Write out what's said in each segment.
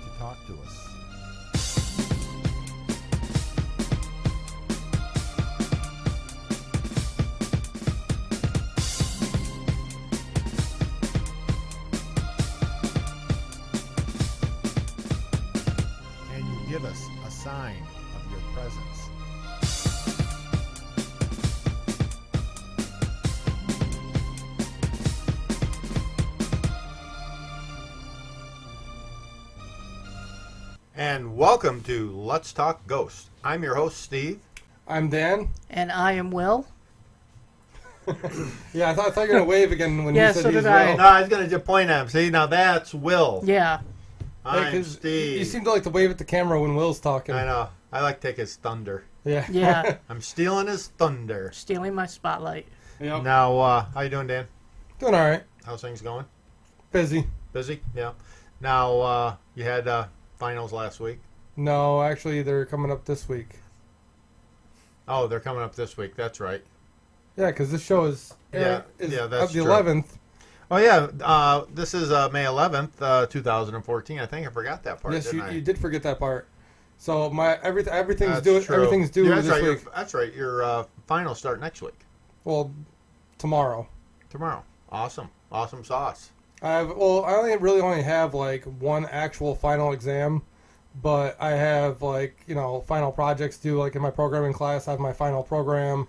to talk to us. Can you give us a sign of your presence? And welcome to Let's Talk Ghost. I'm your host, Steve. I'm Dan. And I am Will. Yeah, I thought you were going to wave again when Yeah, you said so he's did I. Will. No, I was going to just point at him. See, now that's Will. Yeah. I'm 'cause Steve. You seem to like to wave at the camera when Will's talking. I know. I like to take his thunder. Yeah. Yeah. I'm stealing his thunder. Stealing my spotlight. Yep. Now, how you doing, Dan? Doing all right. How's things going? Busy. Busy? Yeah. Now, you had finals last week. No, actually, they're coming up this week. Oh, they're coming up this week. That's right. Yeah, because this show is Yeah, that's the true. 11th. Oh, yeah. This is May 11th, 2014. I think I forgot that part, Yes, didn't I? you did forget that part. So everything's That's due. true. Everything's due Yeah, that's this right. week. That's right. Your finals start next week. Well, tomorrow. Tomorrow. Awesome. Awesome sauce. I only have like one actual final exam, but I have final projects due. Like in my programming class, I have my final program,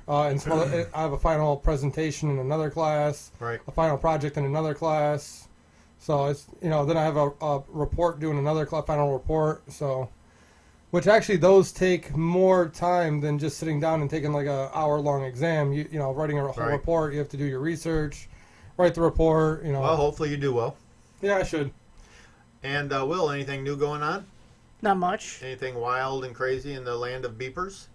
and some other, I have a final presentation in another class, Right. a final project in another class. So it's then I have a report due in another final report. So, which actually those take more time than just sitting down and taking like a hour-long exam. Writing a whole Right. report, you have to do your research, write the report. Well, hopefully you do well. Yeah, I should. And, Will, anything new going on? Not much. Anything wild and crazy in the land of beepers?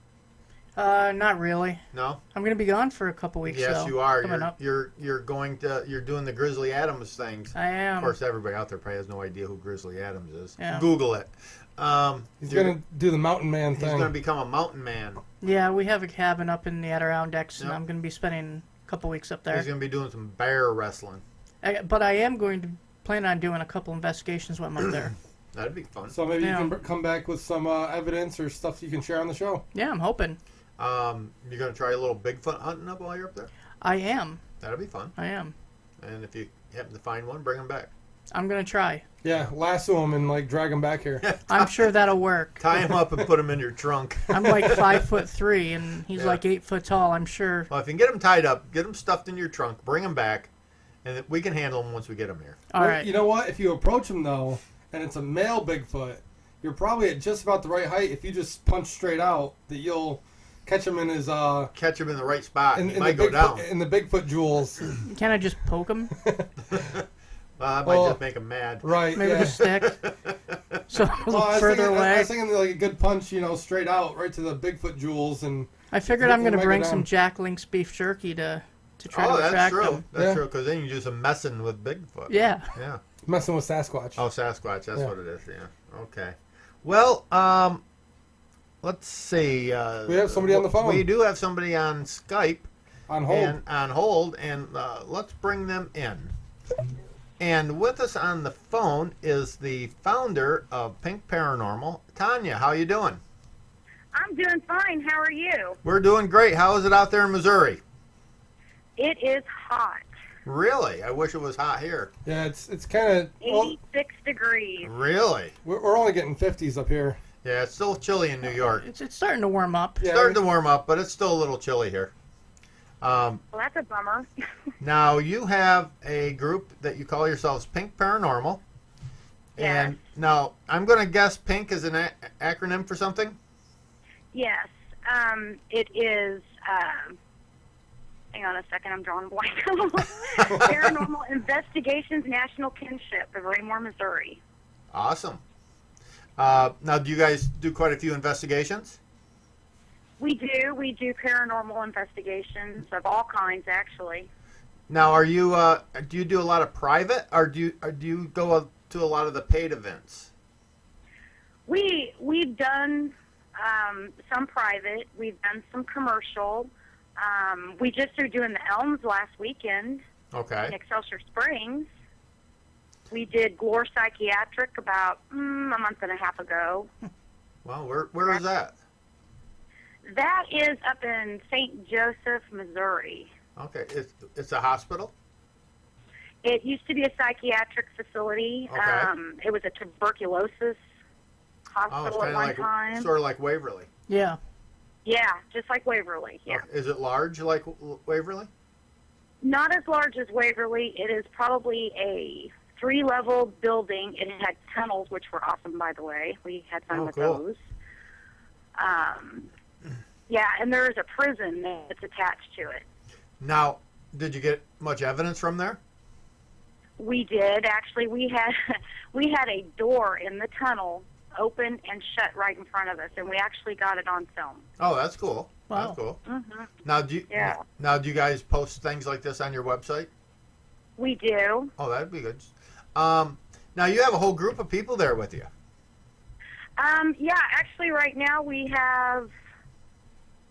Not really. No? I'm going to be gone for a couple weeks. Yes, so, you are. Coming up. You're doing the Grizzly Adams things. I am. Of course, everybody out there probably has no idea who Grizzly Adams is. Yeah. Google it. He's going to do the mountain man He's thing. going to become a mountain man. Yeah, we have a cabin up in the Adirondacks, and Yep. I'm going to be spending a couple weeks up there. He's going to be doing some bear wrestling. But I am going to plan on doing a couple investigations while I'm up there. That'd be fun. So maybe Yeah. you can come back with some evidence or stuff you can share on the show. Yeah, I'm hoping. You're going to try a little Bigfoot hunting up while you're up there? I am. That'd be fun. I am. And if you happen to find one, bring him back. I'm going to try. Yeah, lasso him and drag him back here. I'm sure that'll work. Tie him up and put him in your trunk. I'm like 5'3", and he's Yeah. like 8 foot tall. I'm sure. Well, if you can get him tied up, get him stuffed in your trunk, bring him back, and we can handle him once we get him here. All right. You know what? If you approach him though, and it's a male Bigfoot, you're probably at just about the right height. If you just punch straight out, that you'll catch him in his Catch him in the right spot. in, He in might the go down. Bigfoot, in the Bigfoot jewels. Can I just poke him? I might Well, just make him mad. Right. Maybe yeah. the stick. So a Well, little further I away. was thinking like a good punch, straight out, right to the Bigfoot jewels, and I figured You- I'm you going to might go bring down. some Jack Link's beef jerky to try Oh, to that's attract true. them. That's Yeah. true, because then you do some messing with Bigfoot. Yeah. Yeah. messing with Sasquatch. Oh, Sasquatch. That's Yeah. what it is. Yeah. Okay. Well, let's see. We have somebody on the phone. We do have somebody on Skype. On hold. And let's bring them in. And with us on the phone is the founder of Pink Paranormal, Tanya. How you doing? I'm doing fine. How are you? We're doing great. How is it out there in Missouri? It is hot. Really? I wish it was hot here. Yeah, it's kind of 86 degrees. Really? we're only getting 50s up here. Yeah, it's still chilly in New York. It's starting to warm up. Yeah, Starting to warm up, but it's still a little chilly here. Well, that's a bummer. Now, you have a group that you call yourselves Pink Paranormal. Yes. And now, I'm going to guess Pink is an acronym for something? Yes. It is, hang on a second, I'm drawing a blank. Paranormal Investigations National Kinship of Raymore, Missouri. Awesome. Now, do you guys do quite a few investigations? We do paranormal investigations of all kinds, actually. Now, are you do you do a lot of private, or do you go to a lot of the paid events? We've done some private. We've done some commercial. We just started doing the Elms last weekend in Okay. Excelsior Springs. We did Glore Psychiatric about a month and a half ago. Well, where is that? That is up in St. Joseph, Missouri. Okay, it's a hospital? It used to be a psychiatric facility. Okay. It was a tuberculosis Oh, it's hospital kind at of one time. sort of like Waverly. Yeah. Yeah, just like Waverly. Yeah. Okay. Is it large like Waverly? Not as large as Waverly. It is probably a 3-level building. It had tunnels, which were awesome, by the way. We had fun with cool. those. Yeah, and there is a prison that's attached to it. Now, did you get much evidence from there? We did actually. We had a door in the tunnel open and shut right in front of us, and we actually got it on film. Oh, that's cool. Wow. That's cool. Hmm. Now, do you guys post things like this on your website? We do. Oh, that'd be good. Now you have a whole group of people there with you. Yeah, actually, right now we have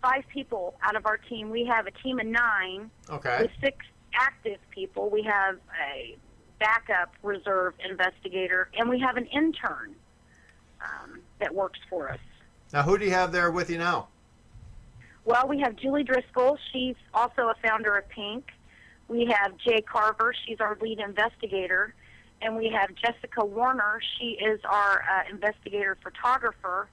5 people out of our team. We have a team of 9 Okay. with 6 active people. We have a backup reserve investigator, and we have an intern that works for us. Now, who do you have there with you now? Well, we have Julie Driscoll. She's also a founder of Pink. We have Jay Carver. She's our lead investigator. And we have Jessica Warner. She is our investigator photographer.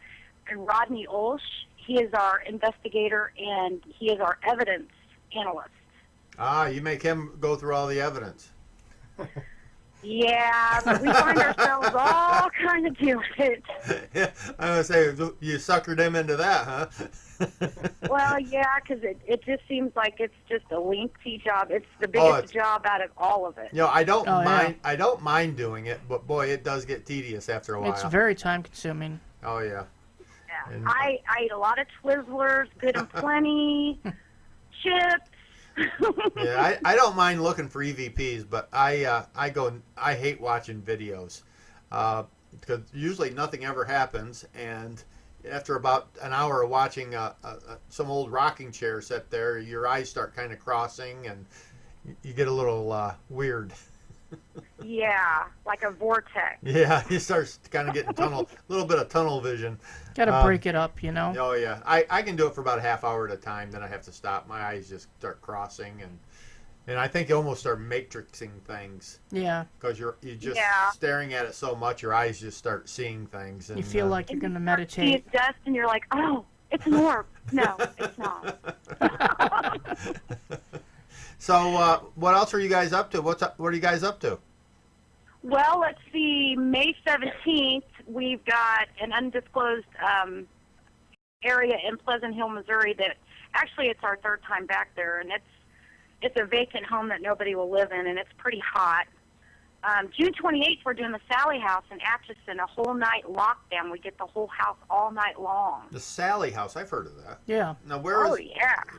And Rodney Olsch, he is our investigator, and he is our evidence analyst. Ah, you make him go through all the evidence. Yeah, but we find ourselves all kind of doing it. Yeah, I was gonna say, you suckered him into that, huh? Well, yeah, because it just seems like it's just a lengthy job. It's the Oh, biggest job out of all of it. You know, I don't Oh, yeah. mind. I don't mind doing it, but boy, it does get tedious after a while. It's very time consuming. Oh yeah. Yeah. And- I ate a lot of Twizzlers, good and plenty, chips. Yeah, I don't mind looking for EVPs, but I hate watching videos because usually nothing ever happens, and after about an hour of watching some old rocking chair sit there, your eyes start kind of crossing, and you get a little weird. Yeah, like a vortex. Yeah, you start kind of getting a little bit of tunnel vision. Got to break it up, you know. Oh yeah, I can do it for about a half hour at a time. Then I have to stop. My eyes just start crossing, and I think you almost start matrixing things Yeah. because you're just Yeah. staring at it so much. Your eyes just start seeing things. And, You feel like you're going to See meditate. it's dust, and you're like, oh, it's an orb. No, it's not. So what else are you guys up to? What are you guys up to? Well, let's see. May 17th, we've got an undisclosed area in Pleasant Hill, Missouri. That actually it's our 3rd time back there, and it's a vacant home that nobody will live in, and it's pretty hot. June 28th, we're doing the Sally House in Atchison, a whole night lockdown. We get the whole house all night long. The Sally House. I've heard of that. Yeah. Now where is? Oh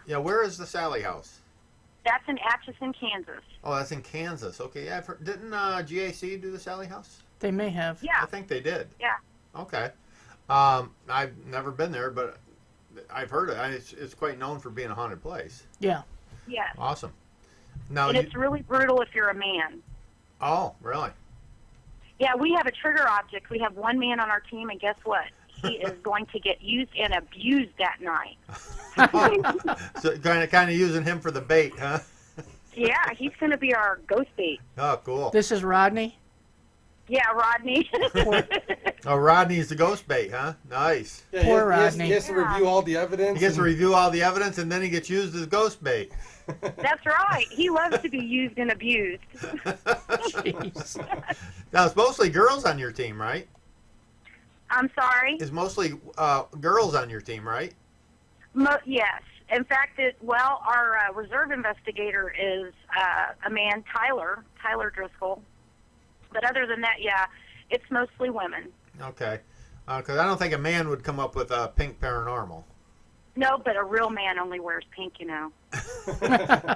yeah, Where is the Sally House? that's in Atchison, Kansas. Oh, that's in Kansas. Okay, yeah. I've heard, didn't GAC do the Sally House? They may have. Yeah, I think they did. yeah. Okay. I've never been there, but I've heard it. It's quite known for being a haunted place. Yeah. Yes. Awesome. Now, And it's really brutal if you're a man. oh, really? Yeah, we have a trigger object. We have one man on our team, and guess what? He is going to get used and abused that night. So kind of using him for the bait, huh? Yeah, he's going to be our ghost bait. Oh, cool. This is Rodney. Yeah, Rodney. Oh, Rodney's the ghost bait, huh? Nice. Yeah, Poor he has Rodney. he has to review all the evidence. He gets to and- review all the evidence, and then he gets used as ghost bait. That's right. He loves to be used and abused. Jeez. Now, it's mostly girls on your team, right? I'm sorry? It's mostly girls on your team, right? Yes. In fact, our reserve investigator is a man, Tyler Driscoll. But other than that, yeah, it's mostly women. Okay. Because I don't think a man would come up with Pink Paranormal. No, but a real man only wears pink, you know.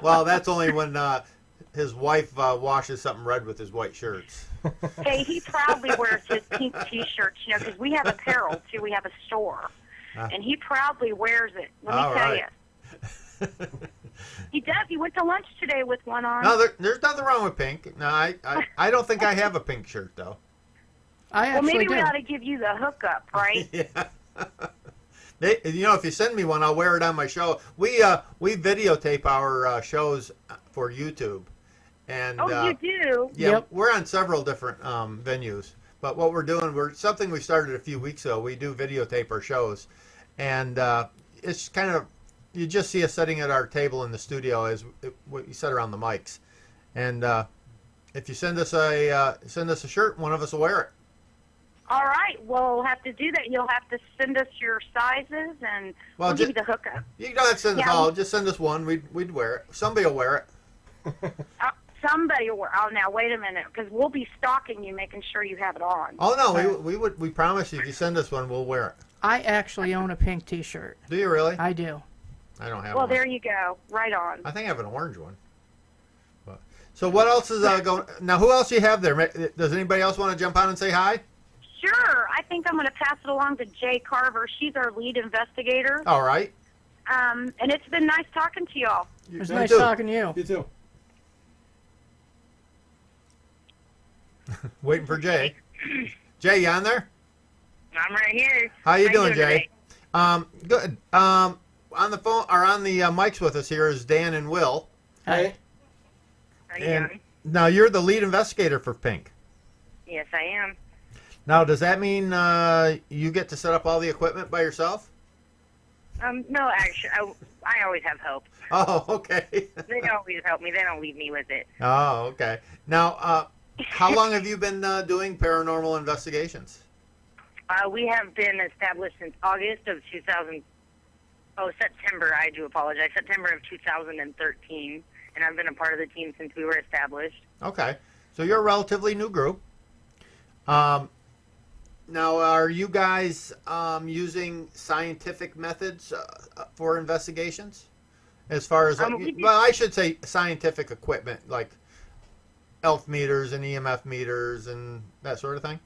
Well, that's only when his wife washes something red with his white shirts. Hey, he proudly wears his pink T-shirts, you know, because we have apparel, too. We have a store. And he proudly wears it. Let me All tell right. you. He does. He went to lunch today with one on. No, there's nothing wrong with pink. No, I don't think I have a pink shirt though. I Well, actually maybe do. we ought to give you the hookup, right? Yeah. If you send me one, I'll wear it on my show. We videotape our shows for YouTube, and Oh, you do? yeah, Yep. we're on several different venues. But what we're doing, something we started a few weeks ago. We do videotape our shows, and it's kind of you just see us sitting at our table in the studio as we sit around the mics, and if you send us a shirt, one of us will wear it. All right. Well, we'll have to do that. You'll have to send us your sizes, and we'll give you the hookup. You don't have to send us Yeah. all. Just send us one. We'd wear it. Somebody will wear it. Somebody will. Oh, now wait a minute, because we'll be stalking you, making sure you have it on. Oh no, we promise you. If you send us one, we'll wear it. I actually own a pink T-shirt. Do you really? I do. I don't have Well, one. there you go. Right on. I think I have an orange one. So what else is going? Now, who else do you have there? Does anybody else want to jump on and say hi? Sure. I think I'm going to pass it along to Jay Carver. She's our lead investigator. All right. And it's been nice talking to y'all. It was You nice too. talking to you. You too. Waiting for Jay. Jay, you on there? I'm right here. How you How doing, you Jay? doing Good. On the phone or on the mics with us here is Dan and Will. Hey. How you And doing? now you're the lead investigator for Pink. Yes, I am. Now, does that mean you get to set up all the equipment by yourself? No, actually, I always have help. Oh, okay. They always help me. They don't leave me with it. Oh, okay. Now, how long have you been doing paranormal investigations? We have been established since August of 2000. Oh, September. I do apologize. September of 2013, and I've been a part of the team since we were established. Okay. So you're a relatively new group. Now, are you guys using scientific methods for investigations? As far as, well, I should say scientific equipment, like ELF meters and EMF meters and that sort of thing?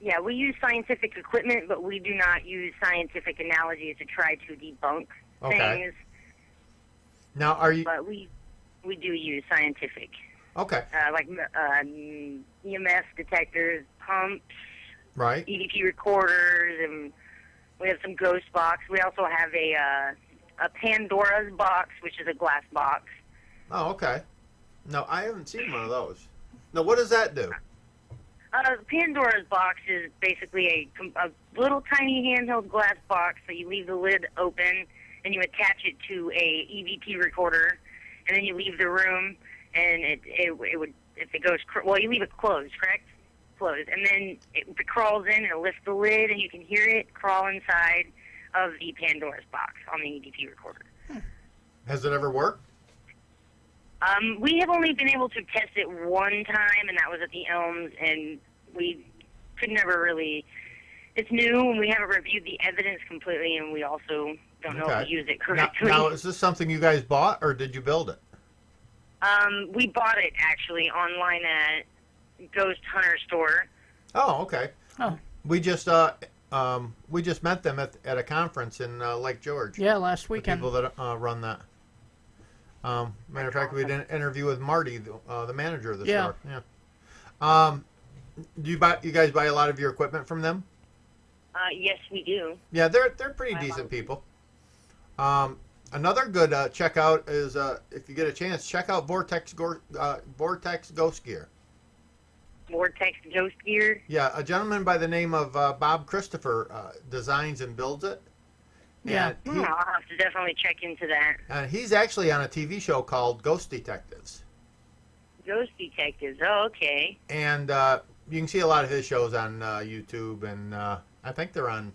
Yeah, we use scientific equipment, but we do not use scientific analogies to try to debunk things. Now, are you... But we do use scientific. Okay. Like EMF detectors, pumps, Right. EVP recorders, and we have some ghost box. We also have a Pandora's box, which is a glass box. Oh, okay. No, I haven't seen one of those. Now, what does that do? Pandora's box is basically a little tiny handheld glass box that you leave the lid open and you attach it to a EVP recorder, and then you leave the room, and it would, if it goes, well, you leave it closed, correct? Closed, and then it crawls in and it lifts the lid, and you can hear it crawl inside of the Pandora's box on the EVP recorder. Has it ever worked? We have only been able to test it one time, and that was at the Elms, and we could never really. It's new, and we haven't reviewed the evidence completely, and we also don't know if we use it correctly. Now, is this something you guys bought, or did you build it? We bought it actually online at Ghost Hunter Store. Oh, okay. Oh. We just met them at a conference in Lake George. Yeah, last The weekend. people that run that. Matter of fact, we did an interview with Marty, the manager of the store. Yeah. Do you guys buy a lot of your equipment from them? Yes, we do. Yeah, they're pretty decent people. Another good checkout is if you get a chance, check out Vortex Ghost Gear. Vortex Ghost Gear. Yeah, a gentleman by the name of Bob Christopher designs and builds it. Yeah. And I'll have to definitely check into that. he's actually on a TV show called Ghost Detectives. Ghost Detectives. Oh, okay. And you can see a lot of his shows on YouTube, and I think they're on.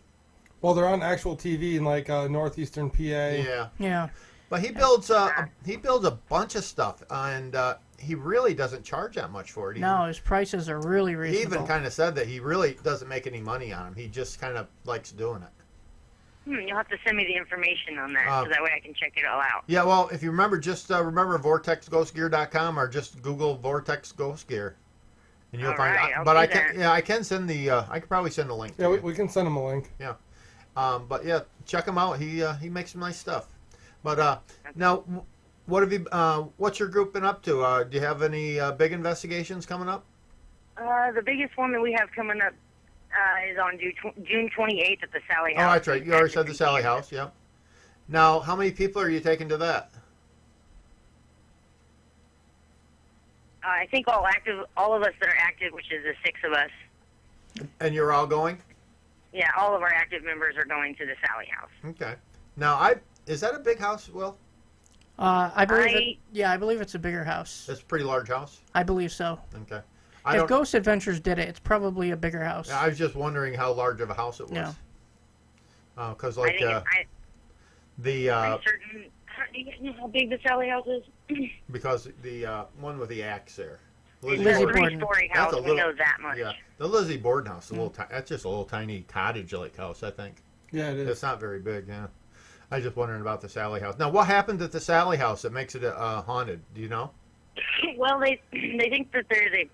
Well, they're on actual TV in like northeastern PA. Yeah. Yeah. But he builds a bunch of stuff, and he really doesn't charge that much for it. No, his prices are really He reasonable. even kind of said that he really doesn't make any money on them. He just kind of likes doing it. You'll have to send me the information on that, so that way I can check it all out. Yeah, well, if you remember, just remember vortexghostgear.com or just Google Vortex Ghost Gear, and you'll find right, out. I'll But do I can, that. yeah, I can send the, I could probably send a link. Yeah, to you. we can send them a link. But yeah, check him out. He makes some nice stuff. But now, what have you? What's your group been up to? Do you have any big investigations coming up? The biggest one that we have coming up is on June 28th at the Sally House. Oh, that's right. You already said the Sally House. Yep. Now, how many people are you taking to that? I think all of us that are active, which is the 6 of us. And you're all going? Yeah, all of our active members are going to the Sally House. Okay. Now, is that a big house, Will? I believe it's a bigger house. It's a pretty large house. I believe so. Okay. If Ghost Adventures did it, it's probably a bigger house. I was just wondering how large of a house it was. Yeah. Because I'm certain. Do you know how big the Sally House is? Because the one with the axe there. Lizzie It's a Borden. 3-story house. We know that much. Yeah, the Lizzie Borden house. That's just a little tiny cottage-like house, I think. Yeah, it is. It's not very big. Yeah. I was just wondering about the Sally House. Now, what happened at the Sally House that makes it haunted? Do you know? Well, they think that there's a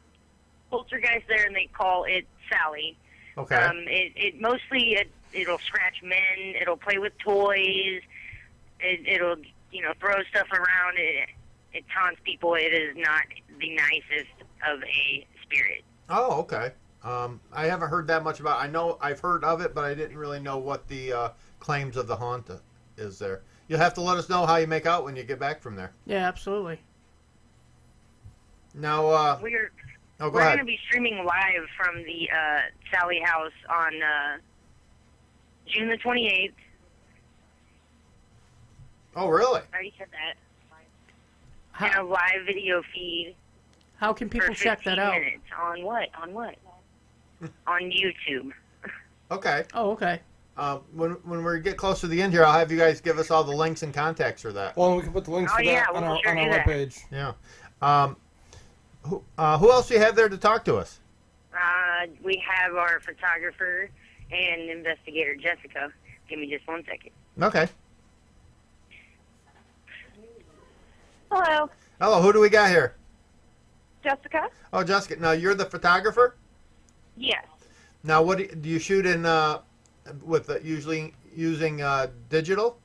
poltergeist there, and they call it Sally. Okay. It'll scratch men. It'll play with toys. It'll throw stuff around. It taunts people. It is not the nicest of a spirit. Oh, okay. I haven't heard that much about it. I know I've heard of it, but I didn't really know what the claims of the haunt is there. You'll have to let us know how you make out when you get back from there. Yeah, absolutely. Now, We're go going ahead. to be streaming live from the Sally House on June the 28th. Oh, really? I already said that. How, And a live video feed how can people for check that 15 out? minutes. On what? On YouTube. Okay. Oh, okay. When we get close to the end here, I'll have you guys give us all the links and contacts for that. Well, we can put the links Oh, for that yeah, on we'll our sure do that. webpage. Yeah. Who else do you have there to talk to us? We have our photographer and investigator, Jessica. Give me just 1 second. Okay. Hello, Hello. Who do we got here? Jessica. Oh, Jessica. Now you're the photographer. Yes. Now, what do you shoot in with usually using digital?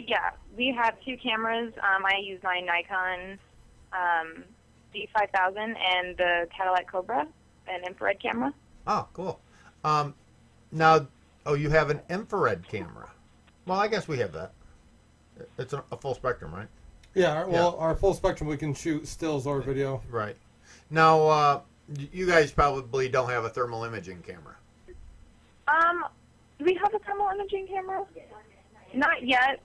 Yeah, we have 2 cameras. I use my Nikon D5000 and the Cadillac Cobra, an infrared camera. Oh, cool. Now, you have an infrared camera. Well, I guess we have that. It's a full spectrum, right? Yeah, our full spectrum, we can shoot stills or video. Right. Now, you guys probably don't have a thermal imaging camera. Do we have a thermal imaging camera? Not yet.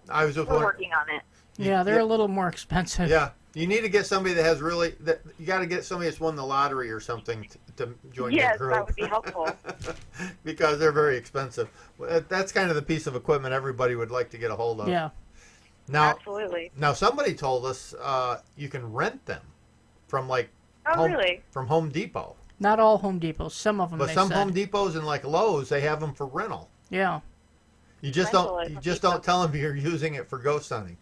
I was just We're wondering. working on it. Yeah, they're a little more expensive. Yeah, you need to get somebody that has you got to get somebody that's won the lottery or something to join your Yes, group. that would be helpful. Because they're very expensive. That's kind of the piece of equipment everybody would like to get a hold of. Yeah. Now, Absolutely. now somebody told us you can rent them from Oh, really? from Home Depot. Not all Home Depots. Some of them. But they some said. Home Depots and Lowe's, they have them for rental. Yeah. You just Rental don't at you Home just Depot. don't tell them you're using it for ghost hunting.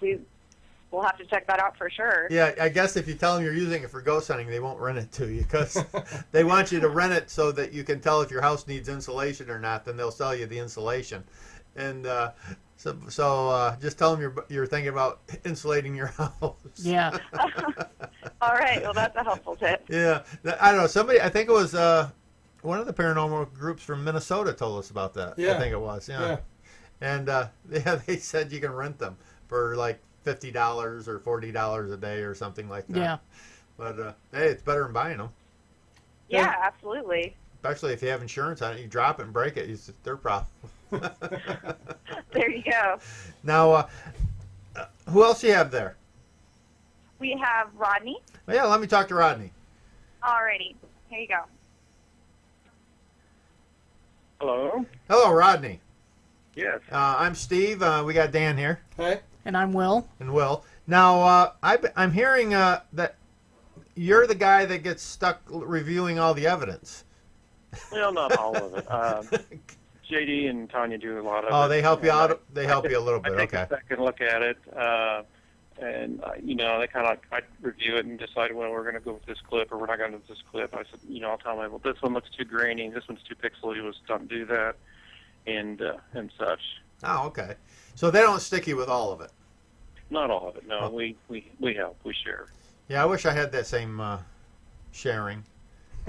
We'll have to check that out for sure. Yeah, I guess if you tell them you're using it for ghost hunting, they won't rent it to you because they want you to rent it so that you can tell if your house needs insulation or not. Then they'll sell you the insulation, and so just tell them you're thinking about insulating your house. Yeah. All right. Well, that's a helpful tip. Yeah, I don't know. Somebody, I think it was one of the paranormal groups from Minnesota told us about that. Yeah. I think it was. Yeah. Yeah. And they said you can rent them for like $50 or $40 a day or something like that. Yeah. But hey, it's better than buying them. Yeah, absolutely. Especially if you have insurance on it, you drop it and break it. It's their problem. There you go. Now, who else do you have there? We have Rodney. Well, yeah, let me talk to Rodney. Alrighty. Here you go. Hello. Hello, Rodney. Yes. I'm Steve. We got Dan here Hey? And I'm Will. and Will. Now, I'm hearing that you're the guy that gets stuck reviewing all the evidence. Well, not all of it. JD and Tanya do a lot of it. Oh, they help you and out. They help you a little bit. I take Okay. a second look at it, and they kind of I review it and decide, well, we're going to go with this clip or we're not going to do this clip. I said, I'll tell them, well, this one looks too grainy, this one's too pixely. Let's don't do that. and such. Oh, okay. So they don't stick you with all of it. Not all of it. No, Oh. we help. We share. Yeah, I wish I had that same sharing.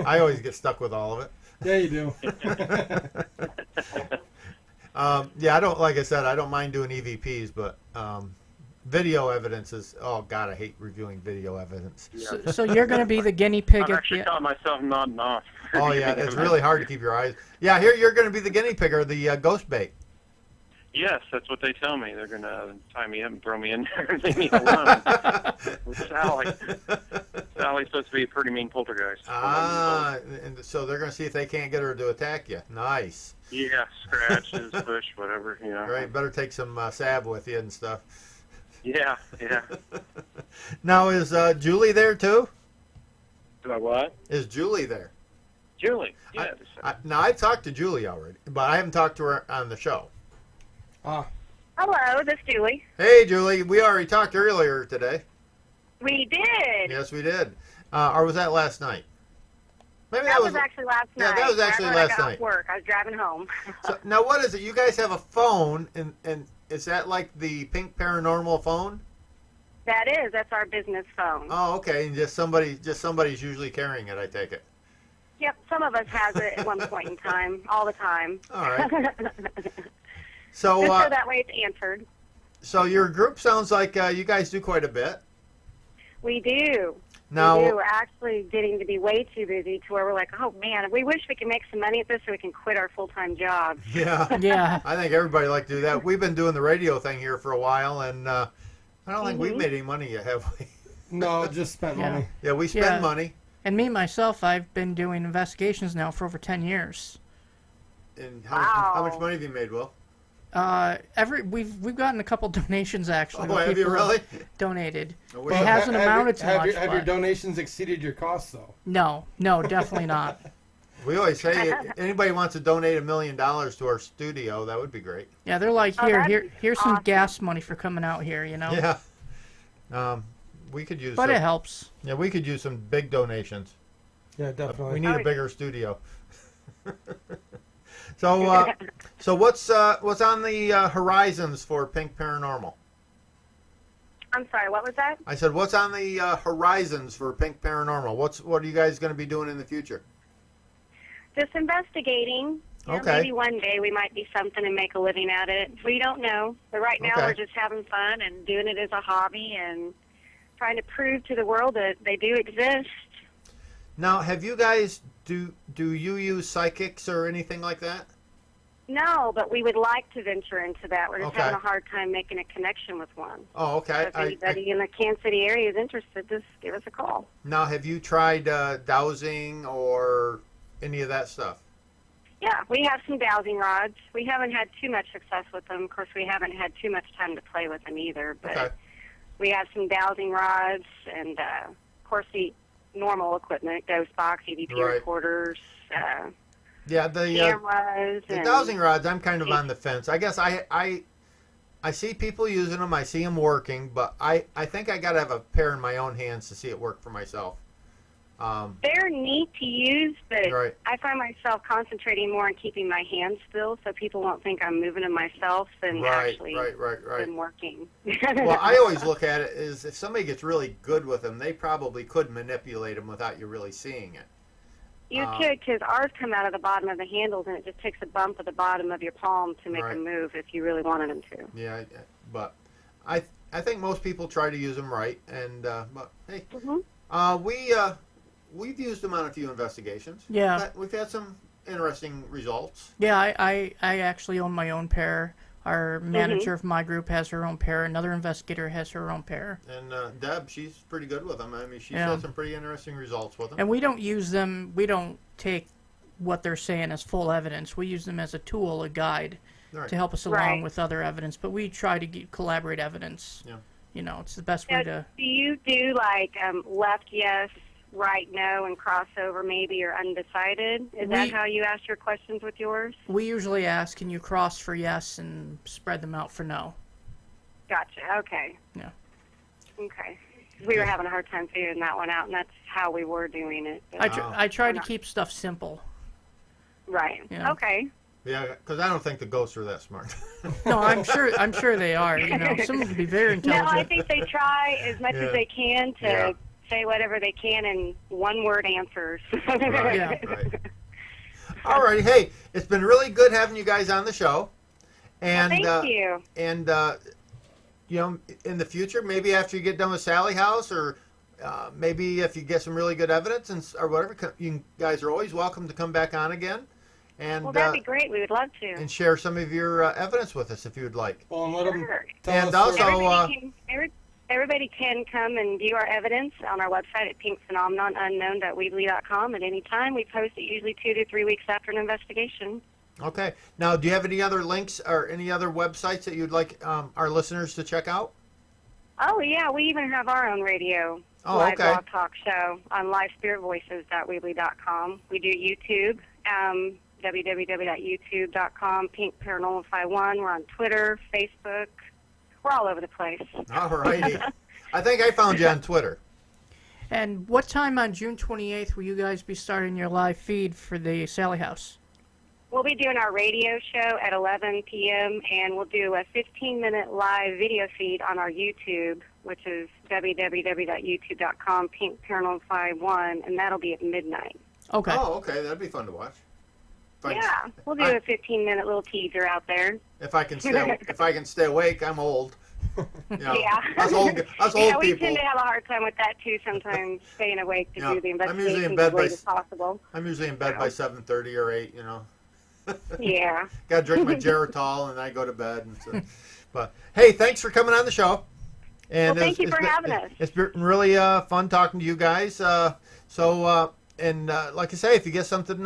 I always get stuck with all of it. Yeah, you do. Yeah, I don't. Like I said, I don't mind doing EVPs, but video evidence is. Oh God, I hate reviewing video evidence. So you're going to be the guinea pig I've at actually the. caught myself nodding off. Oh yeah, it's really hard to keep your eyes. Yeah, here you're going to be the guinea pig or the ghost bait. Yes, that's what they tell me. They're gonna tie me up and throw me in there and leave me alone with Sally. Sally's supposed to be a pretty mean poltergeist. Ah, and so they're going to see if they can't get her to attack you. Nice. Yeah, scratches, push, whatever. You know. Right, better take some salve with you and stuff. Yeah. Now, is Julie there too? Do I what? Is Julie there? Julie. Yes. Now, I've talked to Julie already, but I haven't talked to her on the show. Hello, this is Julie. Hey, Julie, we already talked earlier today. We did. Yes, we did. Or was that last night? Maybe That was actually last Yeah, night. that was actually Right when last I got night. off work. I was driving home. So, now, what is it? You guys have a phone, and is that like the Pink Paranormal phone? That's our business phone. Oh, okay. And just somebody's usually carrying it. I take it. Yep, some of us has it at one point in time, all the time. All right. So So, that way it's answered. so your group sounds like you guys do quite a bit. We do. Now, We do. We're actually getting to be way too busy to where we're like, oh man, we wish we could make some money at this so we can quit our full-time jobs. yeah, Yeah. I think everybody like to do that. We've been doing the radio thing here for a while, and I don't think we've Mhm. made any money yet, have we? No, just spent Yeah. money. Yeah, we spend Yeah. money. And me myself, I've been doing investigations now for over 10 years. And how much Wow. money have you made, Will? We've gotten a couple donations actually. Oh, where have you people really? Donated. I wish It I- hasn't amounted to have much. Have your but- donations exceeded your costs, though? No, definitely not. We always say if anybody wants to donate $1 million to our studio, that would be great. Yeah, they're like, Oh, here's some awesome. gas money for coming out here, you know. Yeah. We could use. But it helps. Yeah, we could use some big donations. Yeah, definitely. We need Oh, a bigger studio. So what's on the horizons for Pink Paranormal? I'm sorry, what was that? I said, what's on the horizons for Pink Paranormal? What are you guys going to be doing in the future? Just investigating. You know, Okay. maybe one day we might do something and make a living at it. We don't know. But right now Okay. we're just having fun and doing it as a hobby and trying to prove to the world that they do exist. Now, have you guys do you use psychics or anything like that? No, but we would like to venture into that. We're just Okay. having a hard time making a connection with one. Oh, okay. So if anybody in the Kansas City area is interested, just give us a call. Now, have you tried dowsing or any of that stuff? Yeah, we have some dowsing rods. We haven't had too much success with them. Of course, we haven't had too much time to play with them either. But Okay. we have some dowsing rods and, of course, the normal equipment, ghost box, EVP Right. recorders, Yeah, the cameras. the and dowsing rods. I'm kind of on the fence. I guess I see people using them. I see them working, but I think I got to have a pair in my own hands to see it work for myself. They're neat to use, but Right. I find myself concentrating more on keeping my hands still so people won't think I'm moving them myself than Right, actually right. them working. Well, I always look at it as if somebody gets really good with them, they probably could manipulate them without you really seeing it. You could, because ours come out of the bottom of the handles, and it just takes a bump at the bottom of your palm to make Right. them move if you really wanted them to. Yeah, but I think most people try to use them right, and but hey, we've used them on a few investigations. Yeah. But we've had some interesting results. Yeah, I actually own my own pair. Our manager of my group has her own pair. Another investigator has her own pair. And Deb, she's pretty good with them. I mean, she's Yeah. had some pretty interesting results with them. And we don't use them. We don't take what they're saying as full evidence. We use them as a tool, a guide, Right. to help us along Right. with other evidence. But we try to collaborate evidence. Yeah. You know, it's the best Now, way to. do you do like left yes, right no, and crossover maybe, or undecided? Is that how you ask your questions with yours? We usually ask, can you cross for yes and spread them out for no? Gotcha. Okay. Yeah. Okay. We were having a hard time figuring that one out, and that's how we were doing it. but- I try to keep stuff simple. Right. Yeah. Okay. Yeah, because I don't think the ghosts are that smart. No, I'm sure they are. You know, some would be very No, I intelligent. think they try as much Yeah. as they can to Yeah. say whatever they can in one-word answers. Right, Yeah. right. All right. Hey, it's been really good having you guys on the show. And Thank you. And you know, in the future, maybe after you get done with Sally House, or maybe if you get some really good evidence or whatever, you guys are always welcome to come back on again. And Well, that'd be great. We would love to. and share some of your evidence with us if you would like. Well, and let them Sure. tell And us. also, Everybody can come and view our evidence on our website at pinkphenomenonunknown.weebly.com at any time. We post it usually 2 to 3 weeks after an investigation. Okay. Now, do you have any other links or any other websites that you'd like our listeners to check out? Oh, yeah, we even have our own radio Oh, okay. blog talk show on livespiritvoices.weebly.com. We do YouTube, www.youtube.com, Pink Paranormal 51. We're on Twitter, Facebook. We're all over the place. All righty. I think I found you on Twitter. And what time on June 28th will you guys be starting your live feed for the Sally House? We'll be doing our radio show at 11 p.m., and we'll do a 15-minute live video feed on our YouTube, which is www.youtube.com, Pink Paranormal 51, and that'll be at midnight. Okay. Oh, okay. That'd be fun to watch. Yeah, we'll do a 15-minute little teaser out there. If I can stay awake, I'm old. You know, Yeah. Us old Yeah, we people. tend to have a hard time with that, too, sometimes, staying awake to Yeah, do the I'm usually in investigation bed as by late as possible. I'm usually in bed by 7:30 or 8. You know. Yeah. Got to drink my Geritol and I go to bed. And so, but hey, thanks for coming on the show. And Well, thank you for having us. It's been really fun talking to you guys. Like I say, if you get something,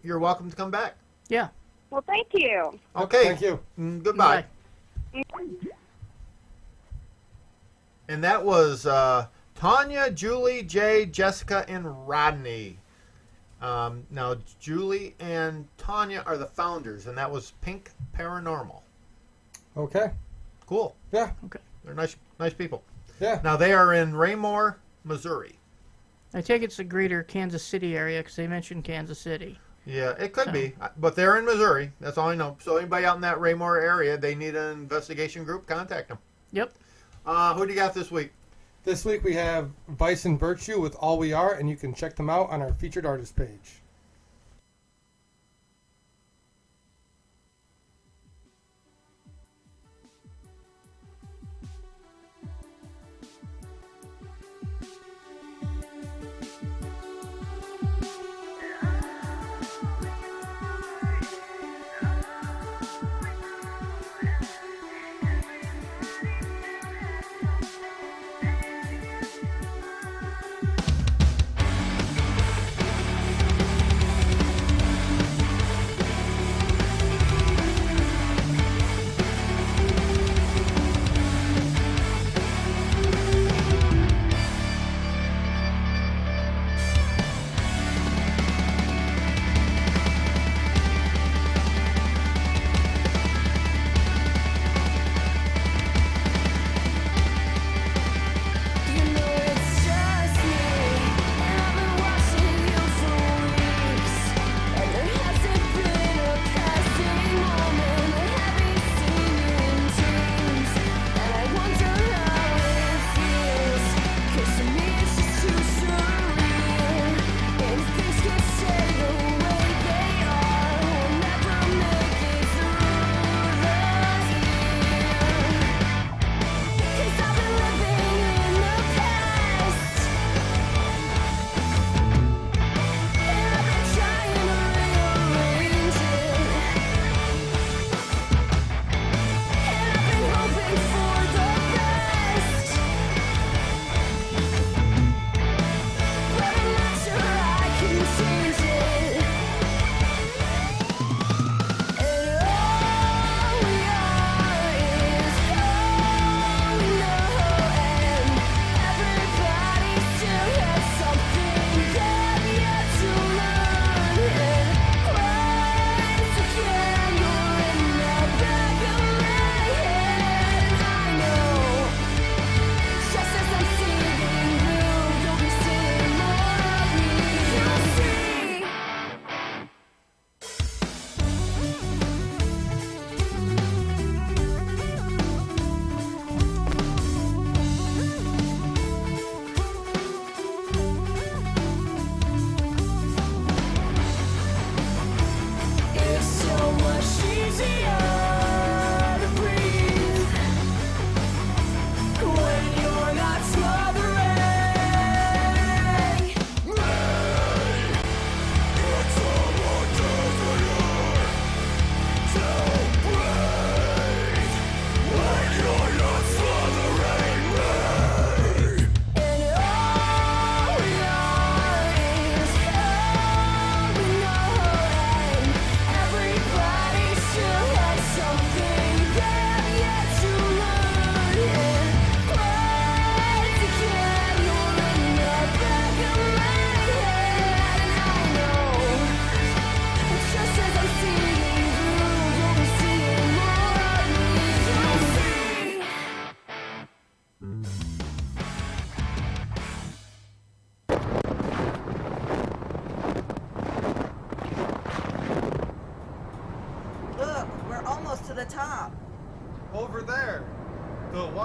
you're welcome to come back. Yeah. Well, thank you. Okay. Thank you. Goodbye. Bye. And that was Tanya, Julie, Jay, Jessica, and Rodney. Now, Julie and Tanya are the founders, and that was Pink Paranormal. Okay. Cool. Yeah. Okay. They're nice people. Yeah. Now, they are in Raymore, Missouri. I take it's the greater Kansas City area because they mentioned Kansas City. Yeah, it could be, but they're in Missouri. That's all I know. So anybody out in that Raymore area, they need an investigation group, contact them. Yep. Who do you got this week? This week we have Vice and Virtue with All We Are, and you can check them out on our featured artist page.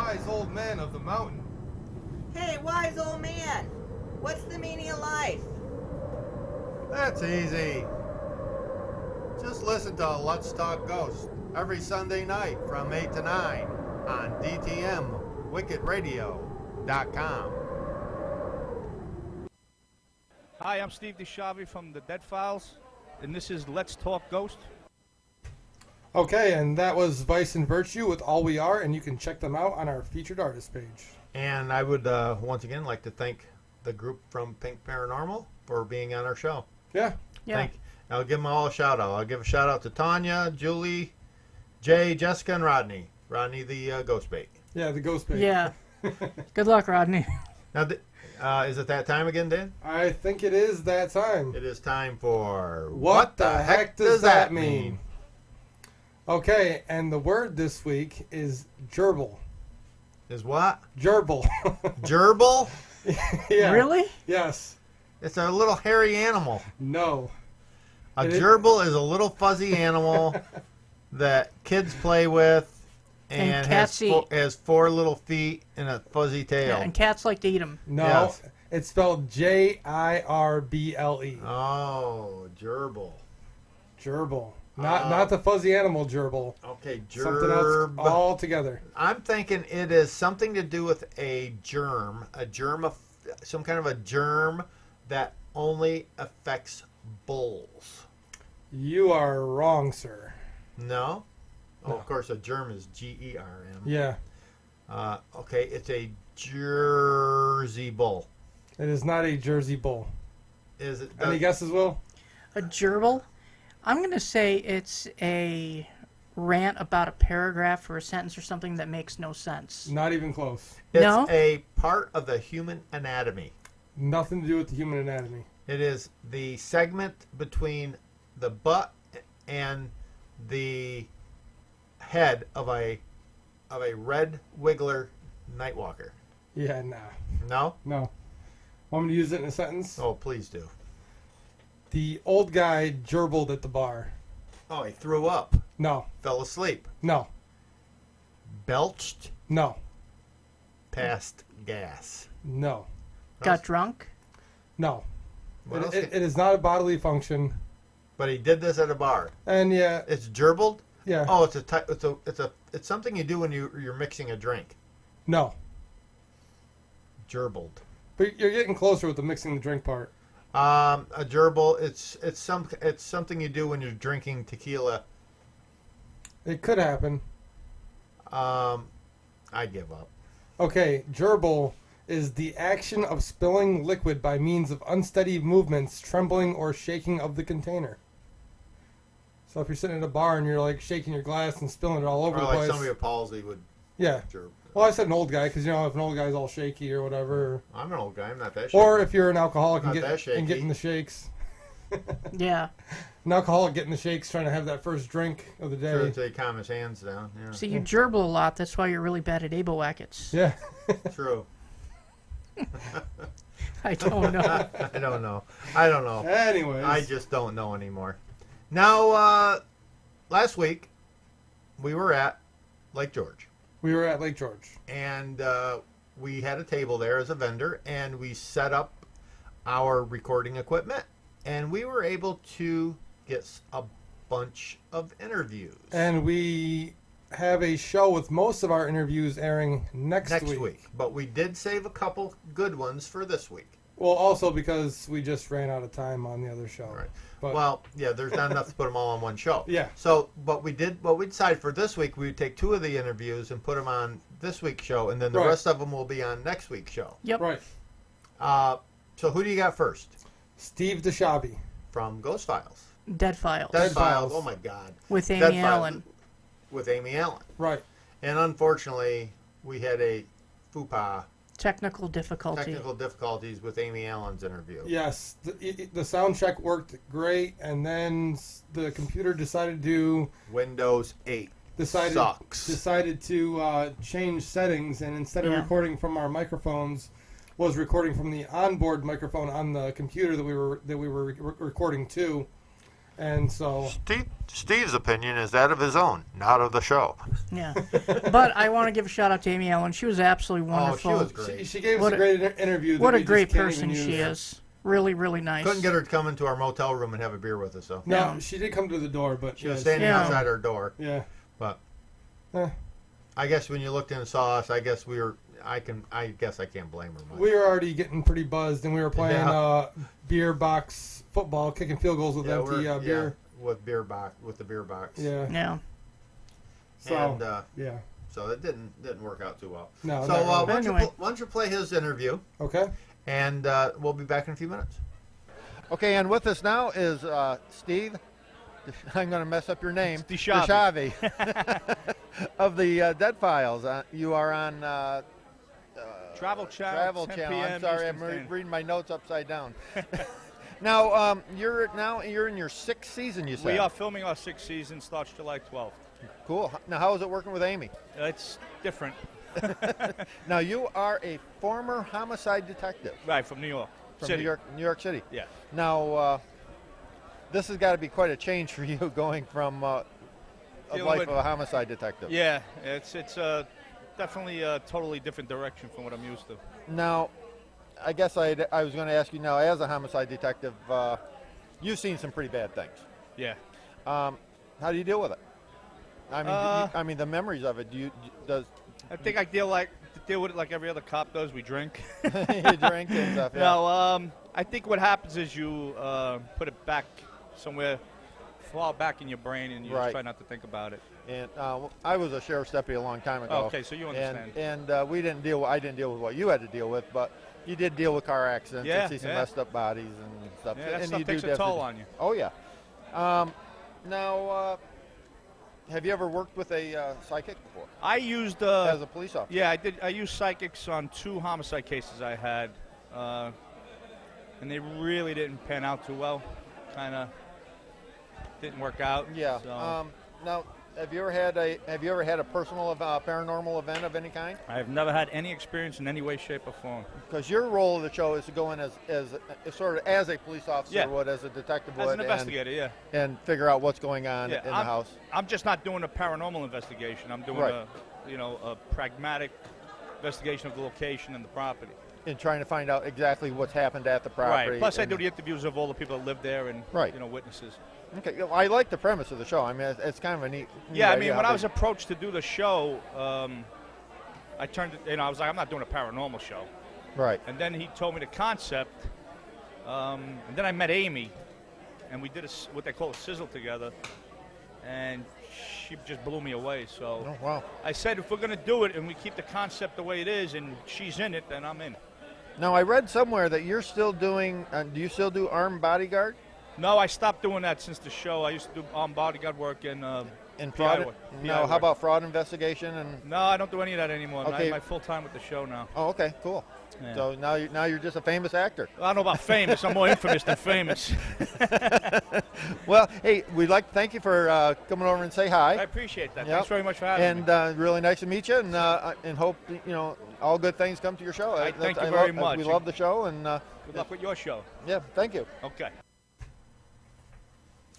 wise old man of the mountain. Hey, wise old man, what's the meaning of life? That's easy. Just listen to Let's Talk Ghosts every Sunday night from 8 to 9 on DTMWickedRadio.com. Hi, I'm Steve DeShavi from the Dead Files, and this is Let's Talk Ghost. Okay, and that was Vice and Virtue with All We Are, and you can check them out on our featured artist page. And I would once again like to thank the group from Pink Paranormal for being on our show. Yeah. I'll give them all a shout out. I'll give a shout out to Tanya, Julie, Jay, Jessica, and Rodney. Rodney, the ghost bait. Yeah, the ghost bait. Yeah. Good luck, Rodney. Now, is it that time again, Dan? I think it is that time. It is time for What the heck does that mean? Okay, and the word this week is gerbil. Is what? Gerbil. Gerbil? Yeah. Really? Yes. It's a little hairy animal. No. A gerbil is a little fuzzy animal that kids play with and cats has 4 little feet and a fuzzy tail. Yeah, and cats like to eat them. No. Yes. It's spelled Jirble. Oh, gerbil. Gerbil. Not the fuzzy animal gerbil. Okay, Something else altogether. I'm thinking it is something to do with a germ of some kind of a germ that only affects bulls. You are wrong, sir. No? Oh, No. of course, a germ is Germ. Yeah. Okay, it's a Jersey bull. It is not a Jersey bull. Is it? Any guesses, Will? A gerbil? I'm going to say it's a rant about a paragraph or a sentence or something that makes no sense. Not even close. It's No? a part of the human anatomy. Nothing to do with the human anatomy. It is the segment between the butt and the head of a red wiggler nightwalker. Yeah, nah. No? No. Want me to use it in a sentence? Oh, please do. The old guy gerbiled at the bar. Oh, he threw up. No. Fell asleep. No. Belched. No. Passed gas. No. Got drunk? No. What else It is not a bodily function. But he did this at a bar. And yeah. It's gerbiled? Yeah. Oh, it's something you do when you're mixing a drink. No. Gerbiled. But you're getting closer with the mixing the drink part. A gerbil. It's something you do when you're drinking tequila. It could happen. I give up. Okay, gerbil is the action of spilling liquid by means of unsteady movements, trembling, or shaking of the container. So if you're sitting at a bar and you're like shaking your glass and spilling it all over Or the like place. somebody with palsy would. Yeah. Gerbil. Well, I said an old guy because, you know, if an old guy's all shaky or whatever. I'm an old guy. I'm not that shaky. Or if you're an alcoholic and, Not that shaky. getting the shakes. Yeah. An alcoholic getting the shakes, trying to have that first drink of the day. Sure, until he calm his hands down. Yeah. So you gerbil a lot. That's why you're really bad at abo-wackets. Yeah. True. I don't know. I don't know. Anyways. I just don't know anymore. Now, last week, we were at Lake George. We were at Lake George. And we had a table there as a vendor, and we set up our recording equipment, and we were able to get a bunch of interviews. And we have a show with most of our interviews airing next week. But we did save a couple good ones for this week. Well, also because we just ran out of time on the other show. Right. But, Well, yeah, there's not enough to put them all on one show. Yeah. So, what we decided for this week, we would take 2 of the interviews and put them on this week's show, and then the Right. rest of them will be on next week's show. Yep. Right. So, who do you got first? Steve DeShavi. From Ghost Files. Dead Files. Dead Files. Files. Oh my God. With Dead Amy Files Allen. With Amy Allen. Right. And unfortunately, we had a faux Technical difficulties with Amy Allen's interview. Yes. The sound check worked great, and then the computer decided to... Windows 8 sucks. Decided to change settings, and instead of recording from our microphones, was recording from the onboard microphone on the computer that we were recording to. And so Steve's opinion is that of his own, not of the show. Yeah. But I want to give a shout out to Amy Allen. She was absolutely wonderful. Oh, she was great. she gave us a great interview. What a great person she is. Really, really nice. Couldn't get her to come into our motel room and have a beer with us, though. No, she did come to the door, but she was standing outside our door. Yeah. But I guess when you looked in and saw us, I guess we were. I guess I can't blame her much. We were already getting pretty buzzed, and we were playing beer box football, kicking field goals with empty beer. With the beer box. Yeah. Yeah. So and, so it didn't work out too well. No. So why don't you play his interview? Okay. And we'll be back in a few minutes. Okay, and with us now is Steve. I'm going to mess up your name. Deshavi. Of the Dead Files. You are on Travel Channel. 10 PM I'm sorry, Eastern I'm Standard. reading my notes upside down. Now, you're in your 6th season, you said. We are filming our 6th season. Starts July 12th. Cool. Now, how is it working with Amy? It's different. Now, you are a former homicide detective. Right, from New York. From City. New York City. Yeah. Now, this has got to be quite a change for you going from a life of a homicide detective. Yeah, it's definitely a totally different direction from what I'm used to. Now, I guess I was going to ask you now, as a homicide detective, you've seen some pretty bad things. Yeah. How do you deal with it? I mean, the memories of it. I think I deal with it like every other cop does. We drink. You drink and stuff. Yeah. No, I think what happens is you put it back somewhere far back in your brain, and you just try not to think about it. And I was a sheriff's deputy a long time ago. Okay, so you understand. And I didn't deal with what you had to deal with, but you did deal with car accidents and see some messed up bodies and stuff. Yeah, that and stuff you takes a toll on you. Oh yeah. Now, have you ever worked with a psychic before? I used as a police officer. Yeah, I did. I used psychics on 2 homicide cases I had, and they really didn't pan out too well. Kind of didn't work out. Yeah. So. Now, have you ever had a personal paranormal event of any kind? I have never had any experience in any way, shape, or form. Because your role of the show is to go in as sort of as a police officer would, as a detective would, as an investigator, and figure out what's going on in the house. I'm just not doing a paranormal investigation. I'm doing a pragmatic investigation of the location and the property. And trying to find out exactly what's happened at the property. Right. Plus, I do the interviews of all the people that live there and witnesses. Okay. I like the premise of the show. I mean, it's kind of a neat. Yeah. I mean, when I was approached to do the show, I turned. I was like, I'm not doing a paranormal show. Right. And then he told me the concept. And then I met Amy, and we did what they call a sizzle together, and she just blew me away. So I said, if we're going to do it and we keep the concept the way it is, and she's in it, then I'm in. Now, I read somewhere that you're still doing. Do you still do armed bodyguard? No, I stopped doing that since the show. I used to do armed bodyguard work and fraud. No, how about fraud investigation and? No, I don't do any of that anymore. Okay. I'm full time with the show now. Oh, okay, cool. Yeah. So now you're just a famous actor. I don't know about famous. I'm more infamous than famous. Well, hey, we'd like to thank you for coming over and say hi. I appreciate that. Yep. Thanks very much for having me. And really nice to meet you. And hope all good things come to your show. Thank you very much. We love the show. And good luck with your show. Yeah, thank you. Okay.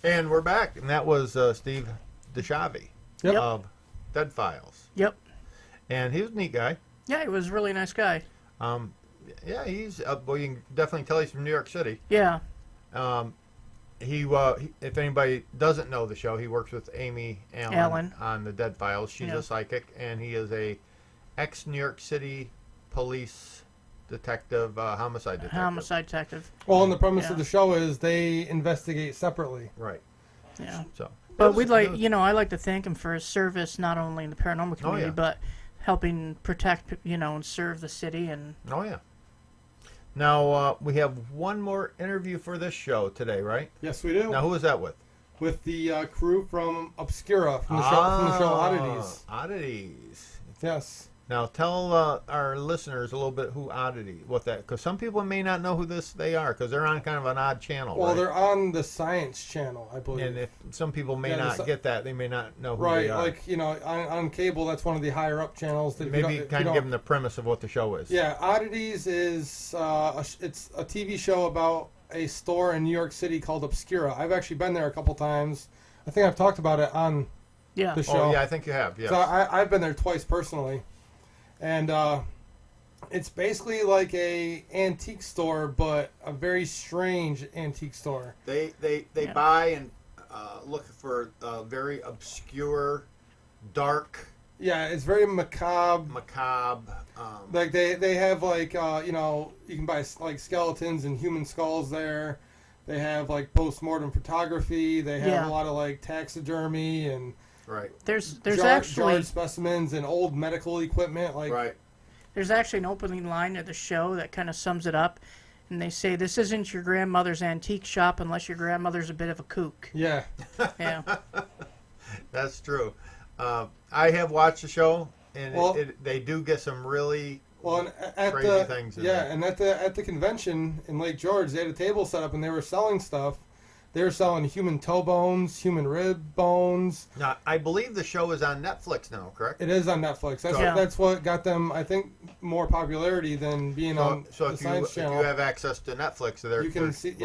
And we're back, and that was Steve Deshavi of Dead Files. Yep. And he was a neat guy. Yeah, he was a really nice guy. Yeah, he's well, you can definitely tell he's from New York City. Yeah. He if anybody doesn't know the show, he works with Amy Allen on the Dead Files. She's a psychic, and he is a ex-New York City police detective, homicide detective. Well, and the premise of the show is they investigate separately. Right. Yeah. So, but we'd like, I like to thank him for his service, not only in the paranormal community, but helping protect, and serve the city. And oh yeah. Now we have one more interview for this show today, right? Yes, we do. Now, who is that with? With the crew from Obscura from the show Oddities. Oddities. Yes. Now tell our listeners a little bit because some people may not know who they are, because they're on kind of an odd channel. Well, right? they're on the Science Channel, I believe. And if some people may not get that, they may not know who they are. Right, like on cable, that's one of the higher up channels. That maybe kind of give them the premise of what the show is. Yeah, Oddities is it's a TV show about a store in New York City called Obscura. I've actually been there a couple times. I think I've talked about it on the show. Oh, yeah, I think you have, yes. So I've been there twice personally. And it's basically like a antique store, but a very strange antique store. They buy and look for very obscure, dark. Yeah, it's very macabre. Like they have like you can buy like skeletons and human skulls there. They have like post-mortem photography. They have a lot of like taxidermy and There's actually jarred specimens and old medical equipment. Like there's actually an opening line of the show that kind of sums it up, and they say this isn't your grandmother's antique shop unless your grandmother's a bit of a kook. Yeah. Yeah. That's true. I have watched the show, and they do get some really crazy things in there. And at the convention in Lake George, they had a table set up, and they were selling stuff. They were selling human toe bones, human rib bones. Now, I believe the show is on Netflix now, correct? It is on Netflix. That's what got them, I think, more popularity than being on the Science Channel. If you have access to Netflix, you can see.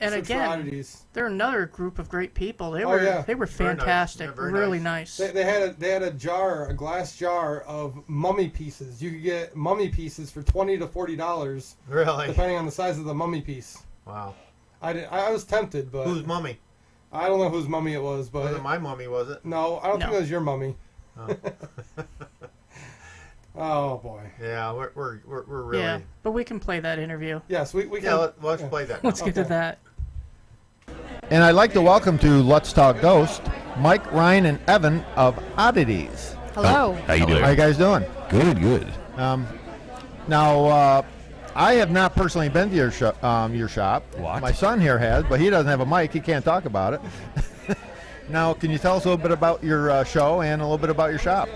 And again, they're another group of great people. They were fantastic, really nice. They had a glass jar of mummy pieces. You could get mummy pieces for $20 to $40. Really, depending on the size of the mummy piece. Wow. I was tempted, but whose mummy? I don't know whose mummy it was, but wasn't my mummy, was it? No, I don't think it was your mummy. Oh. Oh boy. Yeah, we're really. Yeah, but we can play that interview. Yes, we can. Yeah, let's play that. Let's get to that. And I'd like to welcome to Let's Talk Ghost, Mike, Ryan, and Evan of Oddities. Hello. How you doing? How you guys doing? Good. Now, I have not personally been to your shop. What? My son here has, but he doesn't have a mic. He can't talk about it. Now, can you tell us a little bit about your show and a little bit about your shop?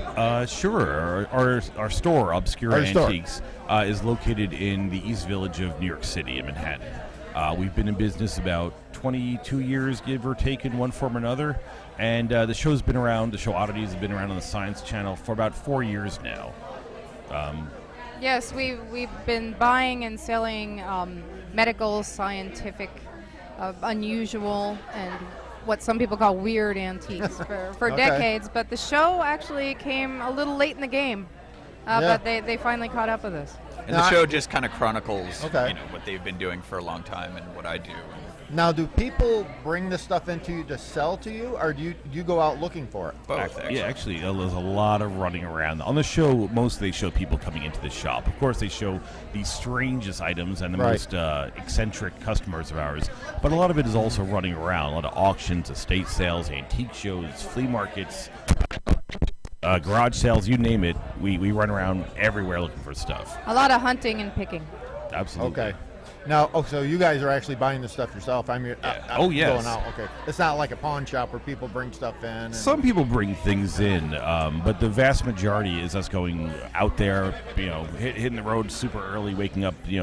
Sure. Our store, Obscura Antiques, is located in the East Village of New York City in Manhattan. We've been in business about 22 years, give or take, in one form or another. And the show's been around, the show Oddities has been around on the Science Channel for about 4 years now. Yes, we've been buying and selling medical, scientific, unusual, and what some people call weird antiques for decades. But the show actually came a little late in the game, but they finally caught up with us. And the show just kind of chronicles what they've been doing for a long time and what I do. Now, do people bring this stuff into you to sell to you, or do you go out looking for it? Both, actually. Yeah, actually, there's a lot of running around. On the show, mostly they show people coming into the shop. Of course, they show the strangest items and the most eccentric customers of ours. But a lot of it is also running around. A lot of auctions, estate sales, antique shows, flea markets, garage sales, you name it. We run around everywhere looking for stuff. A lot of hunting and picking. Absolutely. Okay. Now, so you guys are actually buying this stuff yourself? I'm yes. Going out. Okay. It's not like a pawn shop where people bring stuff in. Some people bring things in, but the vast majority is us going out there, hitting the road super early, waking up, 3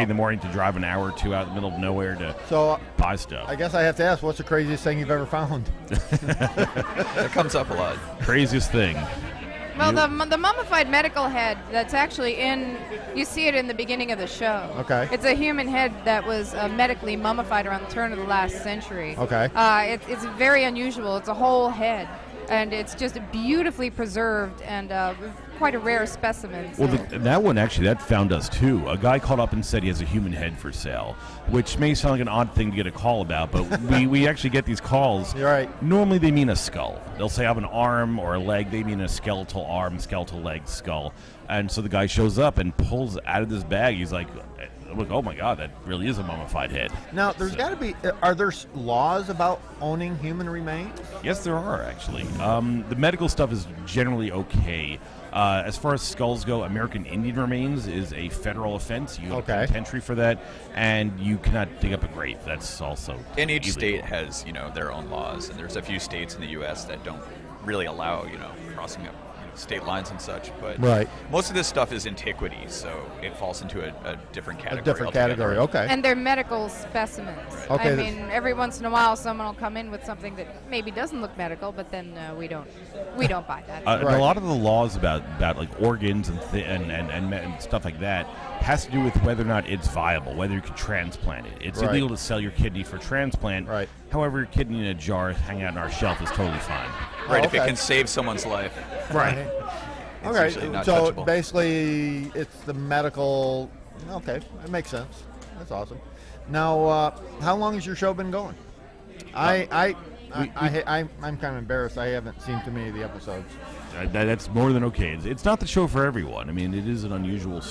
in the morning to drive an hour or two out in the middle of nowhere to buy stuff. I guess I have to ask, what's the craziest thing you've ever found? It comes up a lot. Craziest thing. Well, the mummified medical head that's actually you see it in the beginning of the show. Okay. It's a human head that was medically mummified around the turn of the last century. Okay. It's very unusual. It's a whole head, and it's just beautifully preserved and quite a rare specimen. So. Well, that one actually, that found us too. A guy called up and said he has a human head for sale, which may sound like an odd thing to get a call about, but we actually get these calls. You're right. Normally they mean a skull. They'll say I have an arm or a leg. They mean a skeletal arm, skeletal leg, skull. And so the guy shows up and pulls out of this bag. He's like, oh my God, that really is a mummified head. Now, there's got to be, are there laws about owning human remains? Yes, there are, actually. The medical stuff is generally okay. As far as skulls go, American Indian remains is a federal offense. You have penitentiary for that, and you cannot dig up a grave. That's also And each illegal. state has, their own laws, and there's a few states in the U.S. that don't really allow, crossing up state lines and such. But Right. most of this stuff is antiquities, so it falls into a different category. A different altogether. category. Okay. And they're medical specimens. Okay, I this- mean, every once in a while, someone will come in with something that maybe doesn't look medical, but then we don't buy that. And a lot of the laws about like organs and stuff like that has to do with whether or not it's viable, whether you can transplant it. It's Right. illegal to sell your kidney for transplant. Right. However, your kidney in a jar hanging out on our shelf is totally fine. Right, Oh, if it okay. can save someone's life. Right. It's Okay, usually not so touchable. basically it's the medical. Okay, it makes sense. That's awesome. Now, how long has your show been going? I'm kind of embarrassed. I haven't seen too many of the episodes. That's more than okay. It's not the show for everyone. I mean, it is an unusual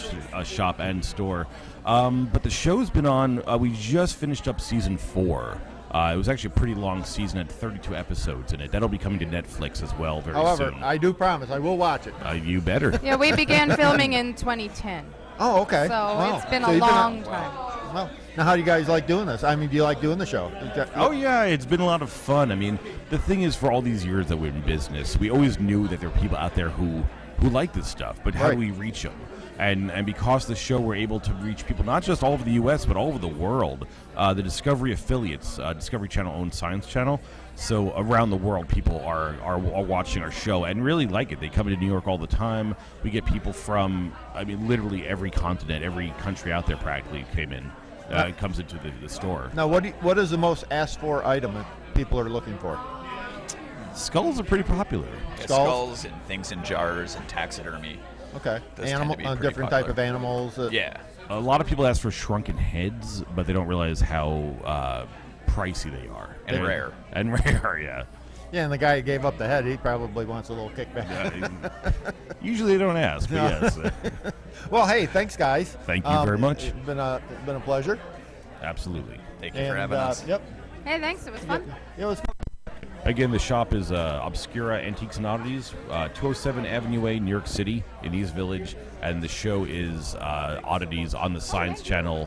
shop and store. But the show's been on. We just finished up season 4. It was actually a pretty long season, had 32 episodes in it. That'll be coming to Netflix as well very However, soon. I do promise I will watch it. You better. Yeah, we began filming in 2010. Oh, okay. So Wow. it's been So a you've been long time. Well, now how do you guys like doing this? I mean, do you like doing the show? Oh yeah, it's been a lot of fun. I mean, the thing is, for all these years that we're in business, we always knew that there were people out there who like this stuff. But how do we reach them? And because of the show, we're able to reach people not just all over the U.S. but all over the world. The Discovery affiliates, Discovery Channel owns Science Channel, so around the world, people are watching our show and really like it. They come into New York all the time. We get people from, I mean, literally every continent, every country out there practically came in. Comes into the store. Now, what is the most asked for item that people are looking for? Skulls are pretty popular. Yeah, skulls and things in jars and taxidermy. Okay. Those tend to be pretty Different type popular. of animals. Yeah. A lot of people ask for shrunken heads, but they don't realize how pricey they are. And rare. And rare, yeah. Yeah, and the guy who gave up the head, he probably wants a little kickback. Usually they don't ask, but yes. Well, hey, thanks, guys. Thank you very much. It's been a pleasure. Absolutely. Thank you for having us. Yep. Hey, thanks. It was fun. It was fun. Again, the shop is Obscura Antiques and Oddities, 207 Avenue A, New York City, in East Village, and the show is Oddities on the Science Channel.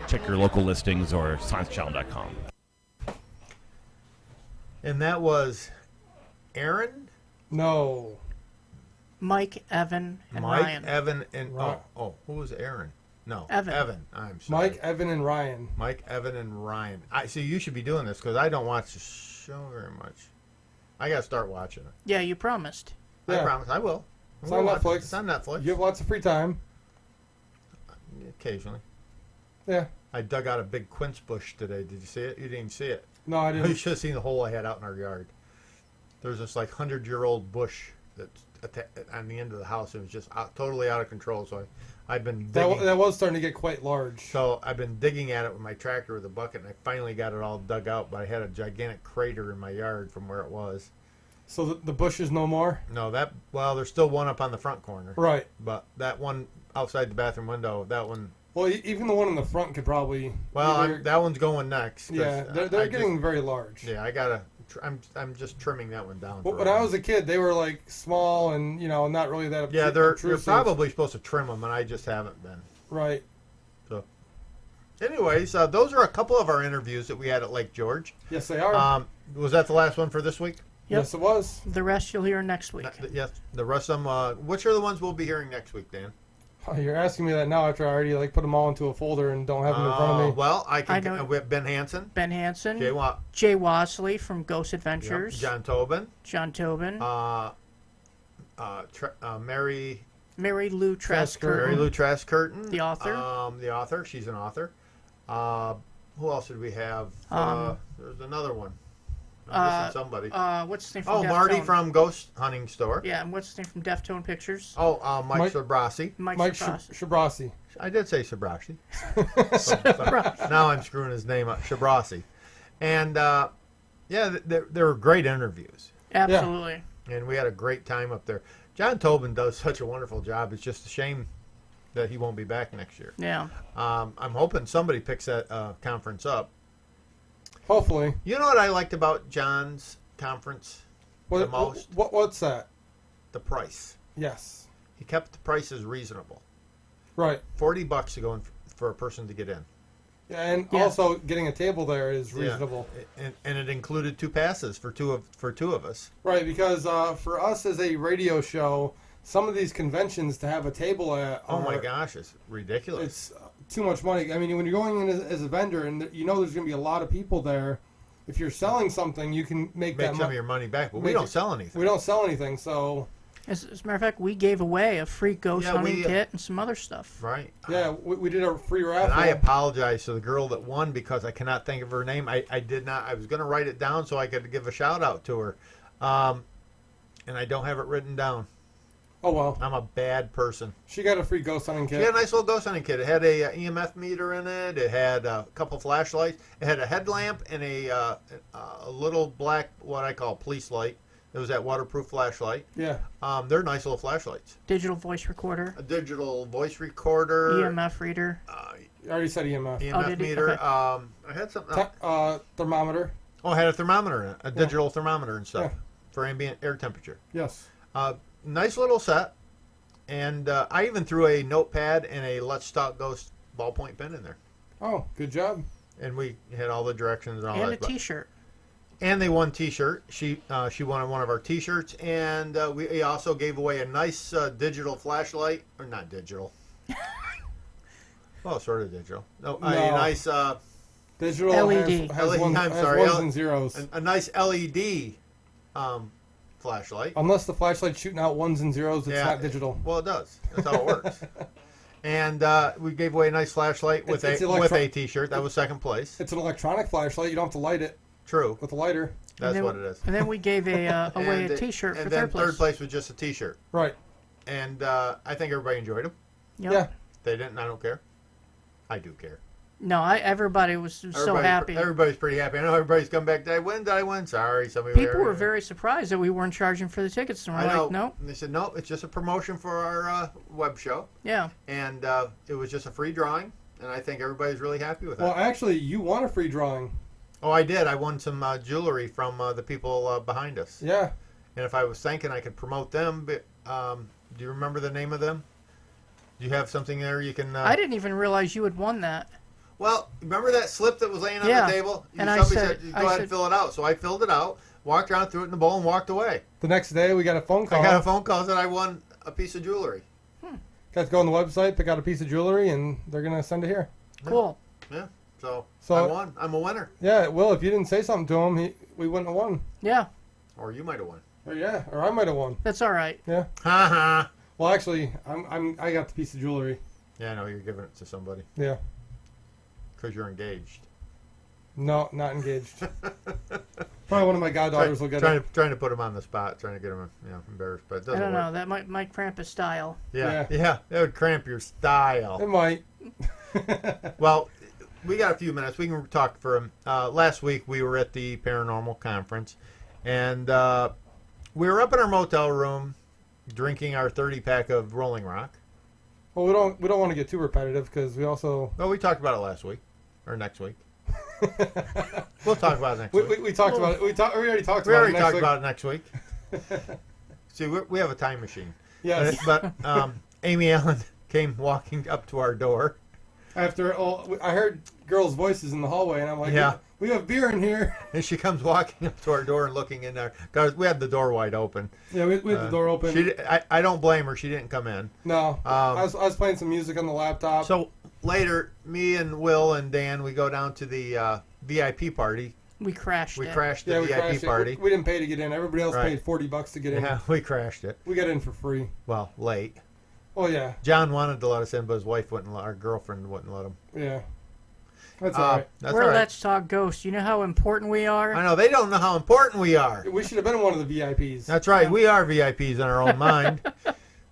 Check your local listings or sciencechannel.com. And that was Aaron, No. Mike, Evan, and Mike, Ryan. Evan, and Ryan. who was Aaron? No, Evan. I'm sorry. Mike, Evan, and Ryan. Mike, Evan, and Ryan. I see. You should be doing this because I don't watch the show very much. I gotta start watching it. Yeah, you promised. I Yeah. promise. I will. It's We'll on watch it. Netflix. It's on Netflix. You have lots of free time. Occasionally. Yeah. I dug out a big quince bush today. Did you see it? You didn't even see it. No, I You didn't. should have seen the hole I had out in our yard. There's this like 100-year-old bush that's on the end of the house. It was just totally out of control. So I've been digging. That was starting to get quite large. So I've been digging at it with my tractor with a bucket, and I finally got it all dug out. But I had a gigantic crater in my yard from where it was. So the bush is no more? No, there's still one up on the front corner. Right. But that one outside the bathroom window, that one. Well, even the one in the front could probably. Well, that one's going next. 'cause Yeah, they're getting very large. Yeah, I gotta. I'm just trimming that one down. When I was a kid, they were like small and not really that. Yeah, you're obtrusive. probably supposed to trim them, and I just haven't been. Right. So, anyways, those are a couple of our interviews that we had at Lake George. Yes, they are. Was that the last one for this week? Yep. Yes, it was. The rest you'll hear next week. Yes, the rest of them. Which are the ones we'll be hearing next week, Dan? Oh, you're asking me that now after I already put them all into a folder and don't have them in front of me. Well, I know. We have Ben Hansen. Ben Hansen. Jay Jay Wasley from Ghost Adventures. John Tobin. John Tobin. Mary Lou Trask-Curtin. Mary Lou Trask-Curtin. The author. The author. She's an author. Who else did we have? There's another one. I'm missing somebody. What's his name from Deftone? Marty from Ghost Hunting Store. Yeah, and what's his name from Deftone Pictures? Mike Shabrasi. Mike Shabrasi. I did say Shabrasi. Now I'm screwing his name up. Shabrasi. And, they were great interviews. Absolutely. Yeah. And we had a great time up there. John Tobin does such a wonderful job. It's just a shame that he won't be back next year. Yeah. I'm hoping somebody picks that conference up. Hopefully. You know what I liked about John's conference the most? What's that? The price. Yes. He kept the prices reasonable. Right. $40 to go in for a person to get in. And also getting a table there is reasonable. Yeah. And it included 2 passes for two of us. Right, because for us as a radio show, some of these conventions to have a table at... Oh my gosh, it's ridiculous. It's too much money. I mean, when you're going in as a vendor and you know there's going to be a lot of people there, if you're selling something, you can make some of your money back. But we don't sell anything. We don't sell anything, so... As a matter of fact, we gave away a free ghost hunting kit and some other stuff. Right. Yeah, we did a free raffle. And I apologize to the girl that won because I cannot think of her name. I did not. I was going to write it down so I could give a shout out to her. And I don't have it written down. Oh, well. I'm a bad person. She got a free ghost hunting kit. She had a nice little ghost hunting kit. It had a EMF meter in it. It had a couple flashlights. It had a headlamp and a little black, what I call police light. It was that waterproof flashlight. Yeah. They're nice little flashlights. Digital voice recorder. A digital voice recorder. EMF reader. You already said EMF. EMF meter. Okay. I had something else. Thermometer. Oh, I had a thermometer in it. A digital thermometer and stuff for ambient air temperature. Yes. Nice little set. And I even threw a notepad and a Let's Talk Ghost ballpoint pen in there. Oh, good job. And we had all the directions and all and that. And a T-shirt. And they won T-shirt. She won one of our T-shirts, and we also gave away a nice digital flashlight, or not digital. Well, sort of digital. No, a nice digital LED. Has I'm sorry, ones and zeros. A nice LED flashlight. Unless the flashlight's shooting out ones and zeros, it's not digital. Well, it does. That's how it works. And we gave away a nice flashlight with a T-shirt. That was second place. It's an electronic flashlight. You don't have to light it. True. With a lighter. That's what it is. And then we gave away a T-shirt for third place. Third place was just a T-shirt. Right. And I think everybody enjoyed them. Yep. Yeah. They didn't. I don't care. I do care. No, everybody was so happy. Everybody's pretty happy. I know everybody's come back. Did I win? Sorry. People were very surprised that we weren't charging for the tickets. And we're like, no. And they said, no, it's just a promotion for our web show. Yeah. And it was just a free drawing. And I think everybody's really happy with that. Well, actually, you won a free drawing. Oh, I did. I won some jewelry from the people behind us. Yeah. And if I was thinking I could promote them, but, do you remember the name of them? Do you have something there you can... I didn't even realize you had won that. Well, remember that slip that was laying on the table? And somebody said, go ahead and fill it out. So I filled it out, walked around, threw it in the bowl, and walked away. The next day, we got a phone call. I got a phone call that I won a piece of jewelry. Got to go on the website, pick out a piece of jewelry, and they're going to send it here. Cool. Yeah. So I won. I'm a winner. Yeah, well, if you didn't say something to him, we wouldn't have won. Yeah. Or you might have won. Or I might have won. That's all right. Yeah. Ha ha. Well, actually, I got the piece of jewelry. Yeah, I know you're giving it to somebody. Yeah. Because you're engaged. No, not engaged. Probably one of my goddaughters will get it. Trying to put him on the spot, trying to get him embarrassed, but it doesn't I don't work. know. That might cramp his style. Yeah, that would cramp your style. It might. Well, we got a few minutes. We can talk for him. Last week we were at the Paranormal Conference, and we were up in our motel room drinking our 30-pack of Rolling Rock. Well, we don't want to get too repetitive because we also... Well, we talked about it last week, or next week. We'll talk about it next week. We talked about it. We already talked about it. We already talked about it next week. See, we have a time machine. Yes. But Amy Allen came walking up to our door. After I heard girls' voices in the hallway, and I'm like, yeah, we have beer in here. And she comes walking up to our door and looking in there. Because we had the door wide open. Yeah, we had the door open. I don't blame her. She didn't come in. No. I was playing some music on the laptop. So later, me and Will and Dan, we go down to the VIP party. We crashed the VIP party. We didn't pay to get in. Everybody else paid $40 to get in. Yeah, we crashed it. We got in for free. Well, late. Oh, yeah. John wanted to let us in, but his wife wouldn't let, our girlfriend wouldn't let him. Yeah. That's all right. We're Let's Talk Ghosts. You know how important we are? I know. They don't know how important we are. We should have been one of the VIPs. That's right. We are VIPs in our own mind.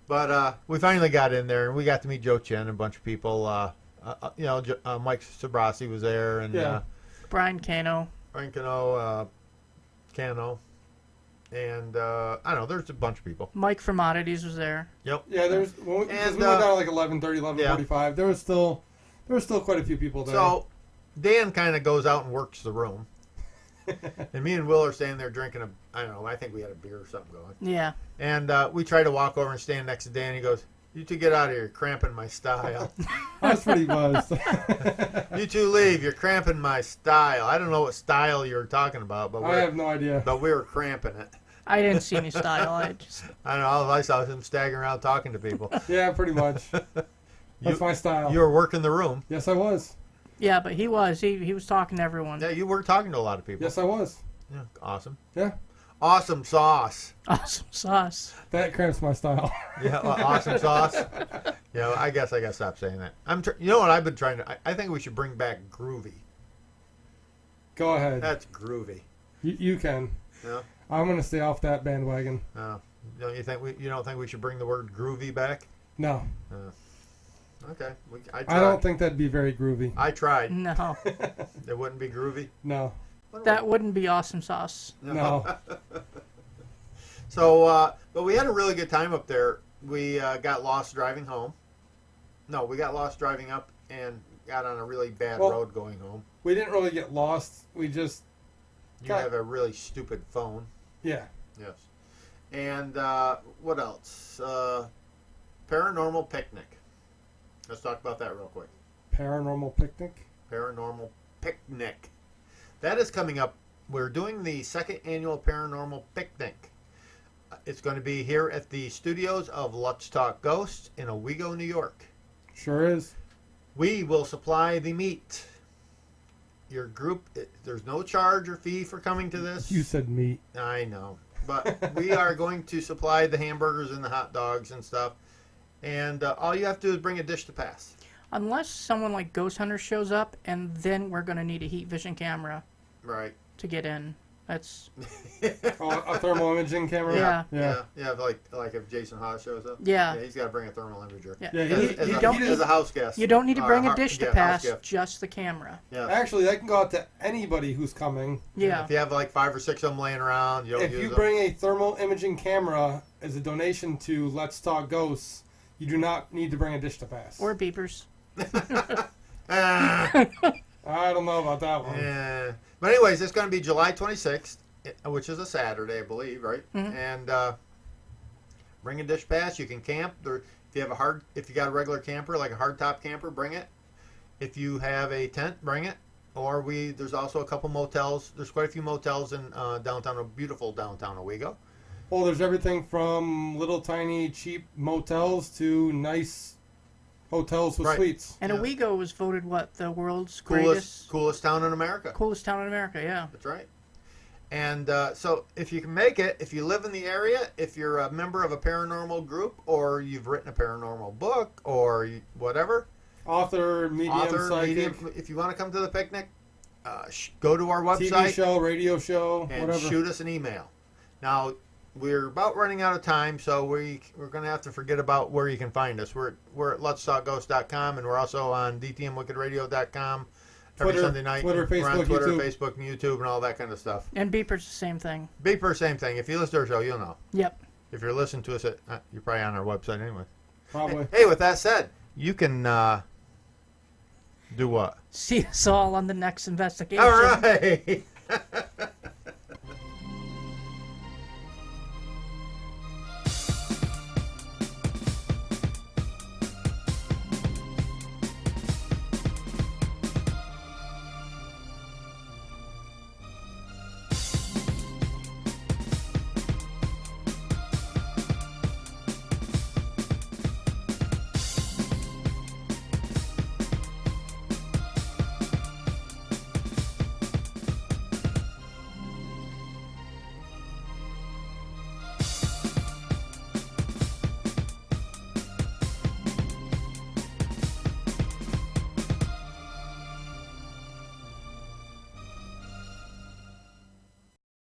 But we finally got in there, and we got to meet Joe Chen and a bunch of people. Mike Sabrasi was there. And Brian Cano. Cano. And, I don't know, there's a bunch of people. Mike from Oddities was there. Yep. Yeah, we went down at like 11:30, 11:45. There was still quite a few people there. So, Dan kind of goes out and works the room. And me and Will are standing there drinking I think we had a beer or something going. Yeah. And we try to walk over and stand next to Dan. He goes, "You two get out of here, you're cramping my style." I was pretty buzzed. You You two leave. You're cramping my style. I don't know what style you're talking about, but I have no idea. But we were cramping it. I didn't see any style. I don't know. All I saw was him staggering around talking to people. Yeah, pretty much. That's my style. You were working the room. Yes, I was. Yeah, but he was. He was talking to everyone. Yeah, you were talking to a lot of people. Yes, I was. Yeah, awesome. Yeah. Awesome sauce. Awesome sauce. That cramps my style. Yeah, awesome sauce. Yeah, I guess I gotta stop saying that. You know what I've been trying to? I think we should bring back groovy. Go ahead. That's groovy. You can. No. I'm gonna stay off that bandwagon. No. Don't you think you don't think we should bring the word groovy back? No. Okay. I don't think that'd be very groovy. I tried. No. It wouldn't be groovy? No. That wouldn't be awesome sauce. No. So, but we had a really good time up there. We got lost driving home. No, we got lost driving up and got on a really bad road going home. We didn't really get lost. We just... You have a really stupid phone. Yeah. Yes. And what else? Paranormal picnic. Let's talk about that real quick. Paranormal picnic? Paranormal picnic. That is coming up. We're doing the second annual Paranormal picnic. It's going to be here at the studios of Let's Talk Ghosts in Owego, New York. Sure is. We will supply the meat. Your group, there's no charge or fee for coming to this. You said meat. I know. But we are going to supply the hamburgers and the hot dogs and stuff. And all you have to do is bring a dish to pass. Unless someone like Ghost Hunter shows up, and then we're going to need a heat vision camera. Right. To get in. That's... a thermal imaging camera? Yeah, like if Jason Haas shows up. Yeah. He's got to bring a thermal imager. Yeah. As a house guest. You don't need to bring a dish to pass, just the camera. Yeah. Actually, that can go out to anybody who's coming. Yeah. If you have like 5 or 6 of them laying around, you don't if use you them. bring a thermal imaging camera as a donation to Let's Talk Ghosts, you do not need to bring a dish to pass. Or beepers. I don't know about that one. Yeah. But anyways, it's going to be July 26th, which is a Saturday, I believe, right? Mm-hmm. And bring a dish pass. You can camp. If you got a regular camper, like a hardtop camper, bring it. If you have a tent, bring it. Or there's also a couple motels. There's quite a few motels in beautiful downtown Owego. Well, there's everything from little tiny cheap motels to nice hotels with suites. And Owego was voted the world's coolest town in America. Coolest town in America, yeah. That's right. And so if you can make it, if you live in the area, if you're a member of a paranormal group, or you've written a paranormal book, or whatever. Author, medium, if you want to come to the picnic, go to our website. TV show, radio show, and whatever. Shoot us an email. Now, we're about running out of time, so we're going to have to forget about where you can find us. We're at letstalkghost.com, and we're also on dtmwickedradio.com every Sunday night. Twitter, Facebook, we're on Twitter, YouTube. Facebook, and YouTube, and all that kind of stuff. And Beeper's the same thing. Beeper, same thing. If you listen to our show, you'll know. Yep. If you're listening to us, you're probably on our website anyway. Probably. Hey, with that said, you can do what? See us all on the next investigation. All right.